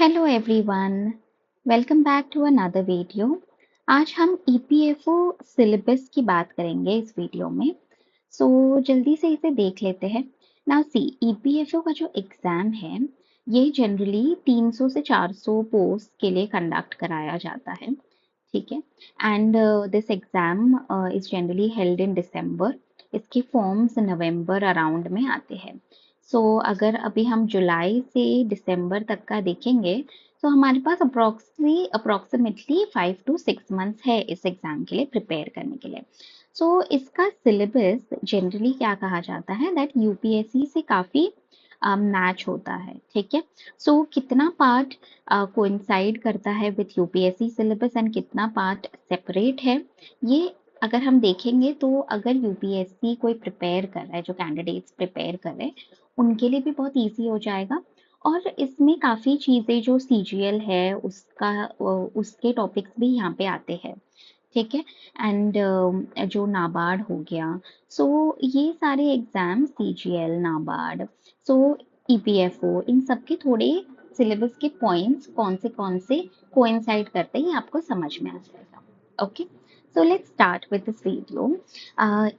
Hello everyone, welcome back to another video. आज हम EPFO syllabus की बात करेंगे इस वीडियो में। जल्दी से इसे देख लेते हैं। नाउ सी, ईपीएफओ का जो एग्ज़ाम है ये जनरली 300 से 400 पोस्ट के लिए कंडक्ट कराया जाता है, ठीक है। And this exam is generally held in December. इसके फॉर्म्स नवंबर अराउंड में आते हैं। अगर अभी हम जुलाई से दिसंबर तक का देखेंगे तो हमारे पास अप्रोक्सीमेटली 5 to 6 months है इस एग्जाम के लिए प्रिपेयर करने के लिए। इसका सिलेबस जनरली क्या कहा जाता है दैट यूपीएससी से काफ़ी मैच होता है, ठीक है। कितना पार्ट कोइंसाइड करता है विथ यूपीएससी सिलेबस एंड कितना पार्ट सेपरेट है, ये अगर हम देखेंगे तो अगर यूपीएससी कोई प्रिपेयर कर रहा है, जो कैंडिडेट्स प्रिपेयर कर रहे हैं उनके लिए भी बहुत ईजी हो जाएगा। और इसमें काफ़ी चीज़ें जो सीजीएल है उसके टॉपिक्स भी यहाँ पे आते हैं, ठीक है। एंड जो नाबार्ड हो गया, ये सारे एग्जाम सीजीएल, नाबार्ड, सो ईपीएफओ, इन सब के थोड़े सिलेबस के पॉइंट्स कौन से कोइंसाइड करते हैं ये आपको समझ में आ जाएगा। Okay, let's start with this video.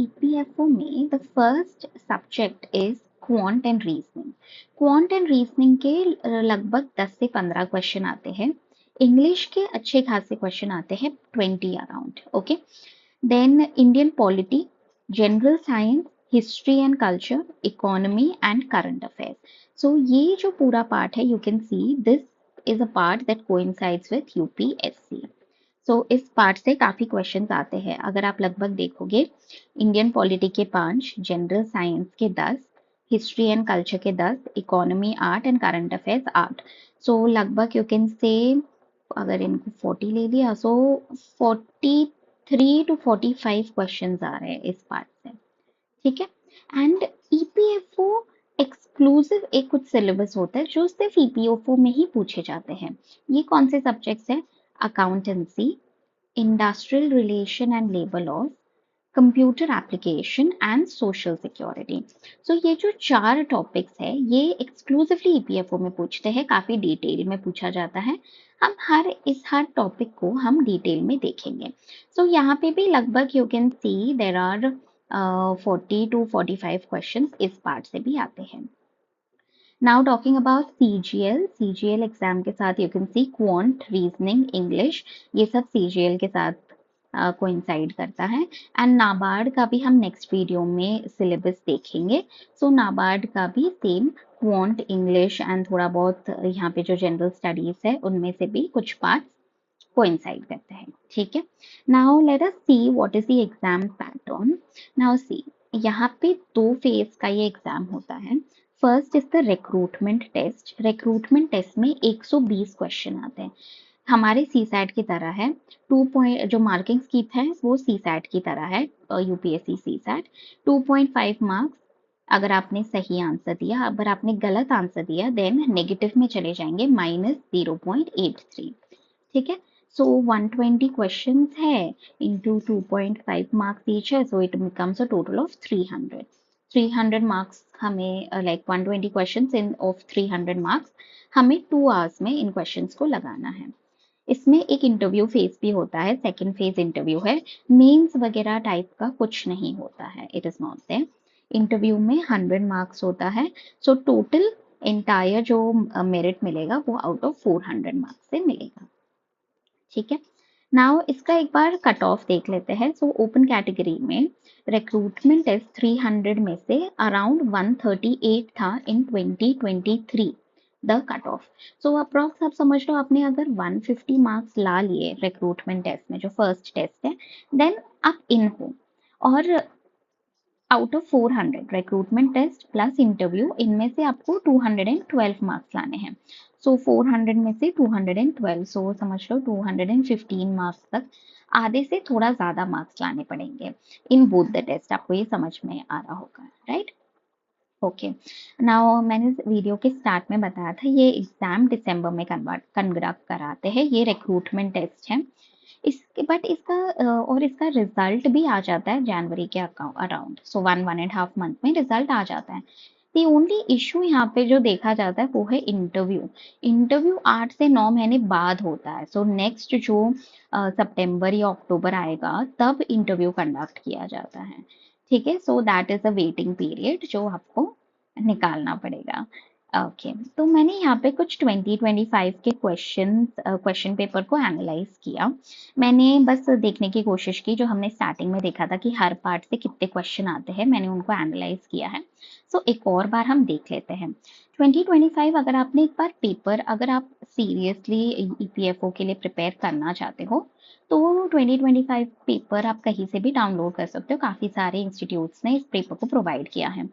EPFO में the first subject is quant and reasoning. Quant and reasoning के लगभग 10 से 15 क्वेश्चन आते हैं। इंग्लिश के अच्छे खासे क्वेश्चन आते हैं 20 around. Okay, then Indian polity, general science, history and culture, economy and current affairs. ये जो पूरा पार्ट है, you can see this is a part that coincides with UPSC. इस पार्ट से काफी क्वेश्चंस आते हैं। अगर आप लगभग देखोगे, इंडियन पॉलिटी के 5, जनरल साइंस के 10, हिस्ट्री एंड कल्चर के 10, इकोनॉमी 8 एंड करंट अफेयर्स 8। लगभग यू कैन से, अगर इनको 40 ले लिया, 43 to 45 क्वेश्चंस आ रहे हैं इस पार्ट से, ठीक है। एंड ईपीएफओ एक्सक्लूसिव एक कुछ सिलेबस होता है जो सिर्फ ईपीएफओ में ही पूछे जाते हैं। ये कौन से सब्जेक्ट्स हैं? Accountancy, industrial relation and labour laws, computer application and social security. ये जो 4 टॉपिक्स है ये एक्सक्लूसिवली ईपीएफओ में पूछते हैं, काफी डिटेल में पूछा जाता है। हम हर टॉपिक को हम डिटेल में देखेंगे। यहाँ पे भी लगभग you can see there are 40 to 45 questions इस पार्ट से भी आते हैं। Now talking about CGL exam के साथ you can see quant, reasoning, English, ये सब सीजीएल के साथ कोइंसाइड करता है। एंड नाबार्ड का भी हम नेक्स्ट वीडियो में सिलेबस देखेंगे। नाबार्ड का भी सेम क्वांट, इंग्लिश एंड थोड़ा बहुत यहाँ पे जो जनरल स्टडीज है उनमें से भी कुछ पार्ट कोइंसाइड करते हैं, ठीक है। Now let us see what is the exam pattern. Now see, यहाँ पे 2 फेज का ये एग्जाम होता है। First is the recruitment test. Recruitment test में 120 क्वेश्चन आते हैं, हमारे सी सैट की तरह है। 2 पॉइंट जो मार्किंग स्कीम है वो सी सैट की तरह है, यूपीएससी सी सैट। 2.5 मार्क्स अगर आपने सही आंसर दिया, अगर आपने गलत आंसर दिया देन नेगेटिव में चले जाएंगे, -0.83, ठीक है। 120 क्वेश्चंस है इंटू 2.5 मार्क्स ईच है, it becomes a total of 300 marks. हमें like 120 questions in of 300 marks, हमें 2 आवर्स में इन क्वेश्चंस को लगाना है। इसमें एक इंटरव्यू फेज भी होता है, सेकंड फेज इंटरव्यू है। मेंस वगैरह टाइप का कुछ नहीं होता है, it is not there. Interview में 100 मार्क्स होता है। टोटल एंटायर जो मेरिट मिलेगा वो आउट ऑफ 400 मार्क्स से मिलेगा, ठीक है। नाउ इसका एक बार कट ऑफ देख लेते हैं। ओपन कैटेगरी में रिक्रूटमेंट टेस्ट 300 में से अराउंड 138 था इन 2023 द कट ऑफ। अप्रॉक्स आप समझ लो, आपने अगर 150 मार्क्स ला लिए रिक्रूटमेंट टेस्ट में जो फर्स्ट टेस्ट है, देन आप इन हो। और out of 400 recruitment test plus interview, इनमें से आपको 212 मार्क्स लाने हैं। 400 में से 212, समझ लो 215 मार्क्स तक, आधे से थोड़ा ज्यादा मार्क्स लाने पड़ेंगे इन बोथ द टेस्ट। आपको ये समझ में आ रहा होगा, राइट? ओके, नाउ मैंने वीडियो के स्टार्ट में बताया था ये एग्जाम दिसंबर में कंडक्ट कराते हैं, ये रिक्रूटमेंट टेस्ट है। इसका रिजल्ट भी आ जाता है जनवरी के अराउंड। 1.5 मंथ में रिजल्ट आ जाता है। दी ओनली इशू यहाँ पे जो देखा जाता है वो है इंटरव्यू। इंटरव्यू 8 से 9 महीने बाद होता है। सो नेक्स्ट जो सितंबर या अक्टूबर आएगा तब इंटरव्यू कंडक्ट किया जाता है। ठीक है, so that is a waiting period जो आपको निकालना पड़ेगा। ओके, तो मैंने यहाँ पे कुछ 2025 के क्वेश्चन पेपर को एनालाइज किया। मैंने बस देखने की कोशिश की, जो हमने स्टार्टिंग में देखा था कि हर पार्ट से कितने क्वेश्चन आते हैं, मैंने उनको एनालाइज किया है। सो एक और बार हम देख लेते हैं 2025। अगर आपने एक बार पेपर, अगर आप सीरियसली ईपीएफओ के लिए प्रिपेयर करना चाहते हो तो 2025 पेपर आप कहीं से भी डाउनलोड कर सकते हो। काफी सारे इंस्टीट्यूट्स ने इस पेपर को प्रोवाइड किया है।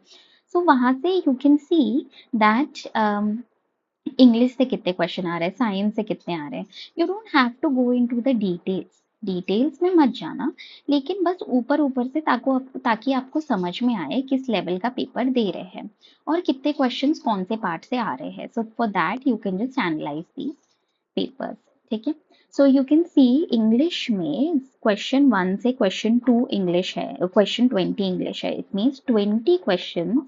सो वहां से you can see that English से कितने क्वेश्चन आ रहे हैं, साइंस से कितने आ रहे हैं। You don't have to go into the details, details में मत जाना, लेकिन बस ऊपर ऊपर से ताकि आपको समझ में आए किस लेवल का पेपर दे रहे हैं और कितने क्वेश्चंस कौन से पार्ट से आ रहे हैं। So for that you can just analyse the papers. ठीक है, so you can C English में क्वेश्चन 1 से क्वेश्चन 2 इंग्लिश है, क्वेश्चन 20 इंग्लिश है। इट मीन्स 20 क्वेश्चन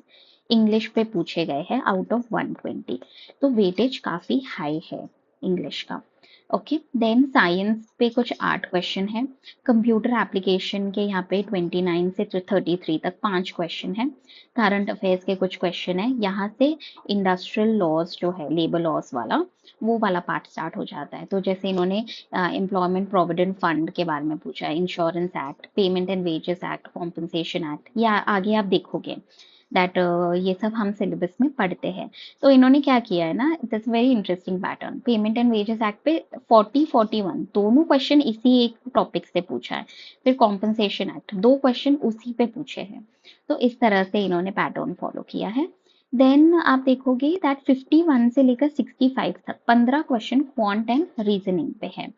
इंग्लिश पे पूछे गए हैं आउट ऑफ 120। तो वेटेज काफी हाई है इंग्लिश का। ओके, देन साइंस पे कुछ 8 क्वेश्चन है। कंप्यूटर एप्लीकेशन के यहाँ पे 29 से 33 तक 5 क्वेश्चन है। करंट अफेयर्स के कुछ क्वेश्चन है। यहाँ से इंडस्ट्रियल लॉज जो है, लेबर लॉज वाला, वो वाला पार्ट स्टार्ट हो जाता है। तो जैसे इन्होंने एम्प्लॉयमेंट प्रोविडेंट फंड के बारे में पूछा है, insurance act, payment and wages act, compensation act, या आगे आप देखोगे दैट ये सब हम सिलेबस में पढ़ते हैं। तो इन्होंने क्या किया है ना, that's very interesting pattern. Payment and wages act पे 41 दोनों क्वेश्चन इसी एक टॉपिक से पूछा है। फिर कॉम्पनसेशन एक्ट 2 क्वेश्चन उसी पे पूछे हैं। तो इस तरह से इन्होंने पैटर्न फॉलो किया है। देन आप देखोगे दैट 51 से लेकर 65 तक 15 क्वेश्चन क्वांट एंड रीजनिंग पे है।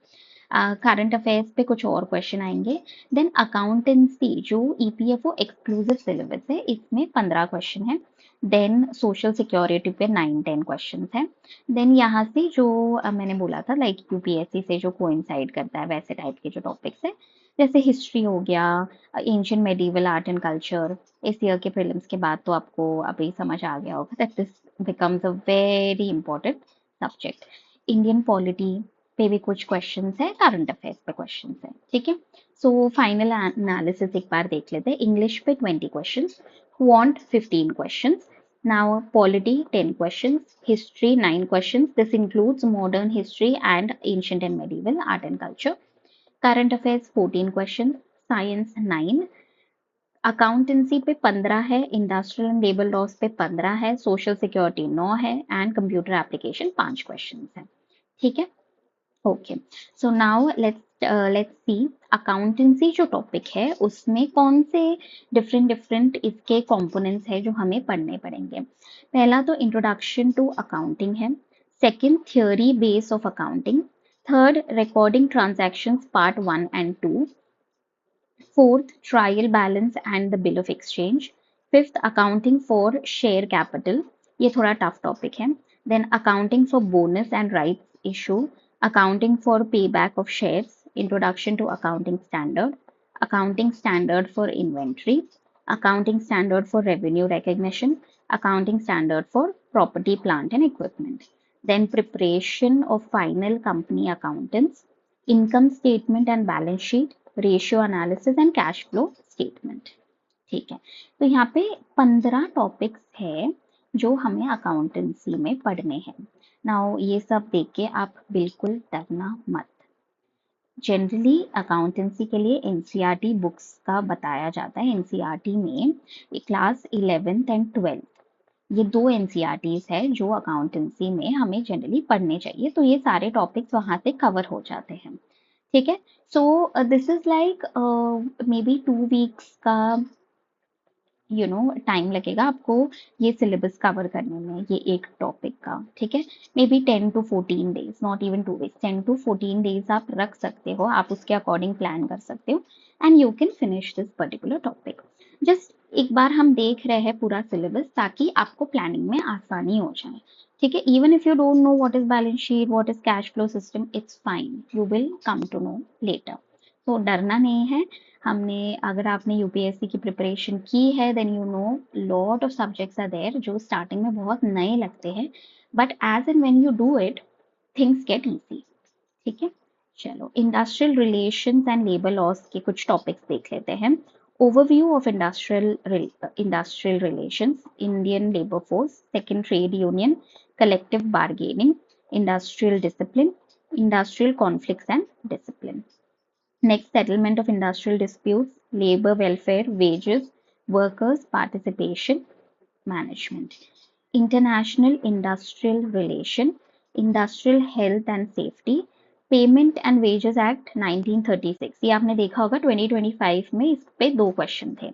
करंट अफेयर्स पे कुछ और क्वेश्चन आएंगे। देन अकाउंटेंसी जो ईपीएफओ एक्सक्लूसिव सिलेबस है, इसमें 15 क्वेश्चन है। देन सोशल सिक्योरिटी पे 9-10 क्वेश्चन है। देन यहाँ से जो मैंने बोला था लाइक यूपीएससी से जो कोइंसाइड करता है वैसे टाइप के जो टॉपिक्स है, जैसे हिस्ट्री हो गया, ancient medieval art and culture. इस ईयर के प्रीलिम्स के बाद तो आपको अभी समझ आ गया होगा that this becomes a very important subject. Indian polity पे भी कुछ क्वेश्चंस है, करंट अफेयर्स पे क्वेश्चंस है। ठीक है, सो फाइनल एनालिसिस एक बार देख लेते हैं। इंग्लिश पे 20 questions, quant 15 questions, now polity 10 questions, history 9 questions. This includes modern history and ancient and medieval art and culture. Current affairs 14 questions, science 9, accountancy पे 15 है, इंडस्ट्रियल एंड लेबर लॉस पे 15 है, social security 9 है and computer application 5 questions है। ठीक है, okay, so now let's see accountancy जो topic है उसमें कौन से डिफरेंट डिफरेंट इसके कंपोनेंट्स है जो हमें पढ़ने पड़ेंगे। पहला तो इंट्रोडक्शन टू अकाउंटिंग है। Second, theory base of accounting. Third, recording transactions part 1 and 2। Fourth, trial balance and the bill of exchange. Fifth, accounting for share capital. ये थोड़ा टफ टॉपिक है। Then accounting for bonus and rights issue. Accounting for payback of shares. Introduction to accounting standard. Accounting standard for inventory. Accounting standard for revenue recognition. Accounting standard for property, plant and equipment. Then preparation of final company accountants. Income statement and balance sheet, ratio analysis and cash flow statement. ठीक है, तो यहाँ पे 15 topics है जो हमें accountancy में पढ़ने हैं। नाउ ये सब देख के आप बिल्कुल डरना मत। जनरली अकाउंटेंसी के लिए एनसीईआरटी बुक्स का बताया जाता है। एनसीईआरटी में क्लास 11th एंड 12th, ये 2 एनसीईआरटीज है जो अकाउंटेंसी में हमें जनरली पढ़ने चाहिए। तो ये सारे टॉपिक्स वहां से कवर हो जाते हैं। ठीक है, so this is like may be 2 weeks का टाइम लगेगा आपको ये सिलेबस कवर करने में, ये एक टॉपिक का। ठीक है, may be 10 to 14 days, not even 2 weeks, 10 to 14 days आप रख सकते हो, आप उसके अकॉर्डिंग प्लान कर सकते हो and you can finish this particular topic. Just एक बार हम देख रहे हैं पूरा सिलेबस ताकि आपको प्लानिंग में आसानी हो जाए। ठीक है, even if you don't know what is balance sheet, what is cash flow system, it's fine, you will come to know later. तो डरना नहीं है। हमने अगर आपने यूपीएससी की प्रिपरेशन की है then you know lot of subjects are there जो स्टार्टिंग में बहुत नए लगते हैं, but as and when you do it things get easy. ठीक है, चलो industrial relations and labour laws के कुछ टॉपिक्स देख लेते हैं। Overview of industrial relations, Indian labour force, second trade union, collective bargaining, industrial discipline, industrial conflicts and discipline. Next, settlement of industrial disputes, labor welfare, wages, workers' participation, management. International industrial relation, industrial health and safety, payment and wages act 1936, ये आपने देखा होगा 2025 में इस पे 2 question थे।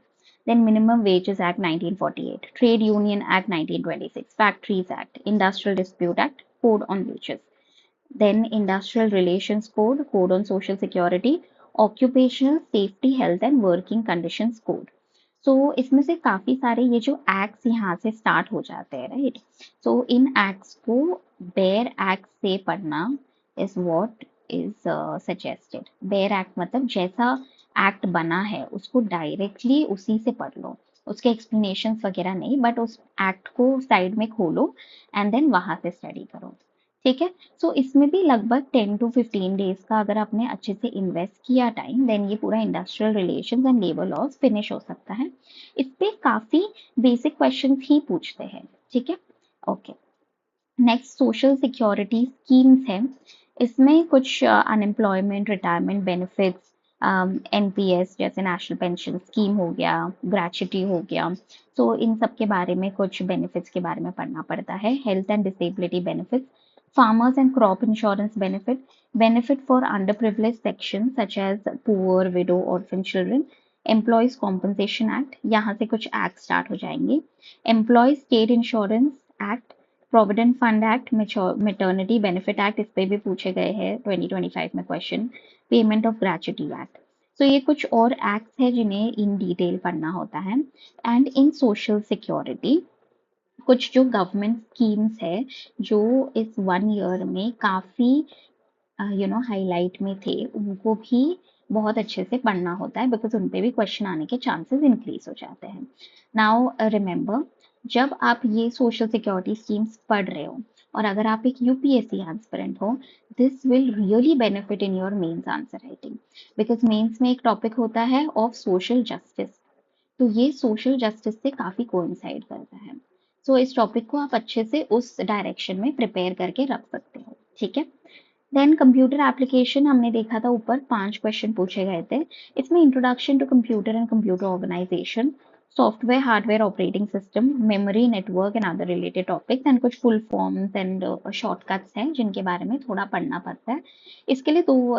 Then minimum wages act 1948, trade union act 1926, factories act, industrial dispute act, code on wages, then industrial relations code, code on social security, occupational safety health and working conditions code. So इसमें से काफी सारे ये जो acts यहाँ से start हो जाते हैं, राइट? सो इन एक्ट्स को बेयर एक्ट से पढ़ना is what is suggested. Bare act मतलब जैसा एक्ट बना है उसको डायरेक्टली उसी से पढ़ लो, उसके एक्सप्लेनेशन वगैरह नहीं, बट उस एक्ट को साइड में खोलो एंड देन वहां से स्टडी करो। ठीक है, सो इसमें भी लगभग 10 to 15 डेज का अगर आपने अच्छे से इन्वेस्ट किया टाइम, देन ये पूरा industrial relations and labour laws finish हो सकता है। इस पे काफी बेसिक क्वेश्चंस ही पूछते हैं। ठीक है, okay. Next social security schemes है। इसमें कुछ अनएम्प्लॉयमेंट, रिटायरमेंट बेनिफिट्स, एनपीएस जैसे नेशनल पेंशन स्कीम हो गया, ग्रेच्युटी हो गया, तो इन सब के बारे में कुछ बेनिफिट्स के बारे में पढ़ना पड़ता है। Health and disability benefits, farmers and crop insurance benefit, benefit for underprivileged sections such as poor, widow, orphan children, employees compensation act, यहाँ से कुछ एक्ट स्टार्ट हो जाएंगे। Employ state insurance act, provident fund act, maternity benefit act, इस पे भी पूछे गए हैं 2025 में question, payment of gratuity act. तो ये कुछ और एक्ट्स है जिन्हें इन डिटेल पढ़ना होता है। एंड इन सोशल सिक्योरिटी कुछ जो गवर्नमेंट स्कीम्स है जो इस 1 ईयर में काफी हाईलाइट में थे, उनको भी बहुत अच्छे से पढ़ना होता है, बिकॉज उन पे भी क्वेश्चन आने के चांसेस इंक्रीज हो जाते हैं। नाउ रिमेंबर, जब आप ये सोशल सिक्योरिटी स्कीम्स पढ़ रहे हो और अगर आप एक यूपीएससी एस्पिरेंट हो, this will really benefit in your mains answer writing, because mains में एक टॉपिक होता है ऑफ सोशल जस्टिस, तो ये सोशल जस्टिस से काफी कोइंसाइड करता है। सो इस टॉपिक को आप अच्छे से उस डायरेक्शन में प्रिपेयर करके रख सकते हो। ठीक है, देन कंप्यूटर एप्लीकेशन हमने देखा था, ऊपर 5 क्वेश्चन पूछे गए थे। इसमें introduction to computer and computer organisation, software hardware operating system, memory network and other related topics, and कुछ फुल फॉर्म्स एंड शॉर्टकट्स हैं जिनके बारे में थोड़ा पढ़ना पड़ता है। इसके लिए तो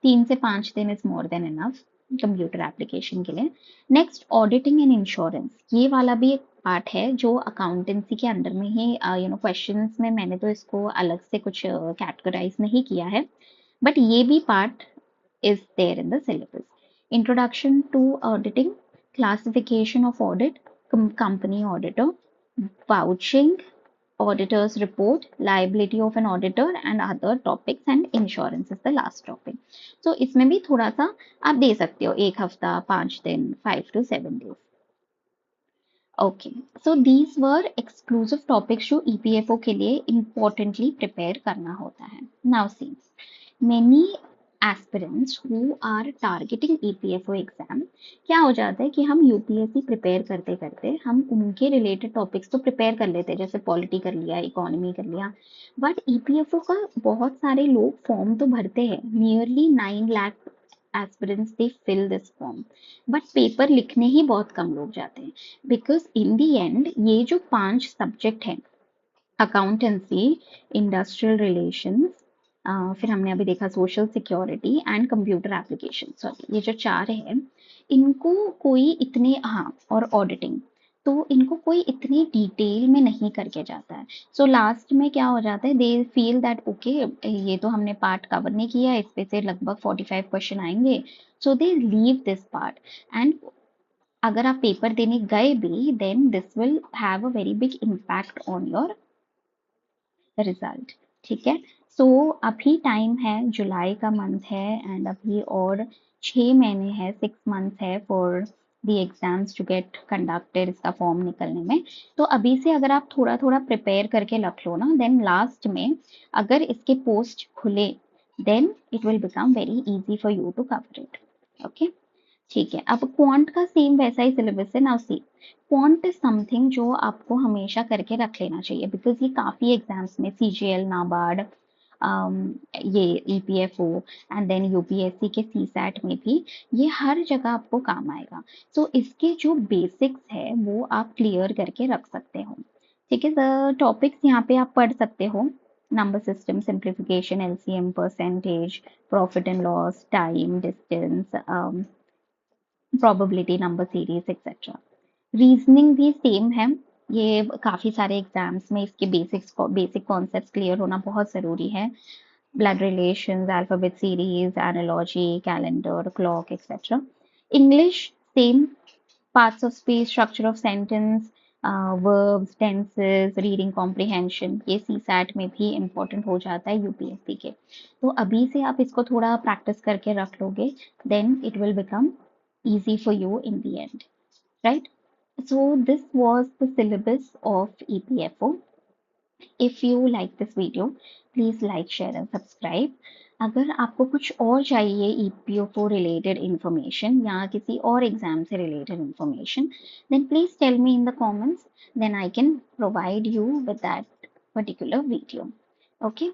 3 से 5 दिन is more than enough computer application के लिए। नेक्स्ट ऑडिटिंग एंड इंश्योरेंस, ये वाला भी एक पार्ट है जो अकाउंटेंसी के अंडर में ही क्वेश्चंस में मैंने तो इसको अलग से कुछ कैटेगराइज नहीं किया है, बट ये भी part is there in the syllabus. Introduction to auditing, classification of audit, company auditor, vouching, auditor's report, liability of an auditor and other topics, and insurance is the last topic. So इसमें भी थोड़ा सा आप दे सकते हो, 1 हफ्ता, 5 दिन, 5 to 7 days. Okay, so these were exclusive topics जो EPFO के लिए importantly prepare करना होता है. Now see, many aspirants who are targeting EPFO exam, क्या हो जाता है कि हम यूपीएससी प्रिपेयर करते करते हम उनके रिलेटेड टॉपिक्स तो प्रिपेयर कर लेते हैं, जैसे पॉलिटी कर लिया, इकोनॉमी कर लिया, बट ईपीएफओ का बहुत सारे लोग फॉर्म तो भरते हैं, nearly 9 lakh aspirants they fill this form, but paper लिखने ही बहुत कम लोग जाते हैं, बिकॉज इन दी एंड ये जो 5 सब्जेक्ट हैं, अकाउंटेंसी, इंडस्ट्रियल रिलेशंस, फिर हमने अभी देखा social security and computer application, sorry ये जो 4 है, इनको कोई इतने, हाँ और ऑडिटिंग, तो इनको कोई इतनी डिटेल में नहीं करके जाता है। सो लास्ट में क्या हो जाता है, दे फील दैट ओके ये तो हमने पार्ट कवर नहीं किया, इस पे से लगभग 45 क्वेश्चन आएंगे, so they leave this part, and अगर आप पेपर देने गए भी, then this will have a very big impact on your result. ठीक है, सो अभी टाइम है, जुलाई का मंथ है एंड अभी और 6 महीने हैं, 6 मंथ्स है for the exams to get conducted, इसका फॉर्म निकलने में। तो अभी से अगर आप थोड़ा थोड़ा प्रिपेयर करके रख लो ना, देन लास्ट में अगर इसके पोस्ट खुले then it will become very easy for you to cover it. Okay, ठीक है। अब क्वांट का सेम वैसा ही सिलेबस है। Now see, quant is something जो आपको हमेशा करके रख लेना चाहिए, बिकॉज ये काफी एग्जाम्स में सीजीएल, नाबार्ड, ये ईपीएफओ एंड देन यूपीएससी के सीसैट में भी ये हर जगह आपको काम आएगा। सो इसके जो बेसिक्स है वो आप क्लियर करके रख सकते हो। ठीक है, टॉपिक्स यहाँ पे आप पढ़ सकते हो, number system, simplification, LCM, percentage, profit and loss, time, distance, probability, number series etcetera. Reasoning भी सेम है। ये काफी सारे एग्जाम्स में इसके बेसिक कॉन्सेप्ट्स क्लियर होना बहुत जरूरी है। Blood relations, alphabet series, analogy, calendar, clock etcetera. English same, parts of speech, structure of sentence, verbs, tenses, reading comprehension, ये सीसैट में भी इम्पोर्टेंट हो जाता है यूपीएससी के। तो अभी से आप इसको थोड़ा प्रैक्टिस करके रख लोगे, then it will become easy for you in the end, right? So this was the syllabus of EPFO. If you like this video, please like, share and subscribe. अगर आपको कुछ और चाहिए EPFO related information या किसी और exam से related information, then please tell me in the comments. Then I can provide you with that particular video. Okay?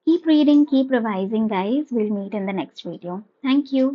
Keep reading, keep revising, guys. We'll meet in the next video. Thank you.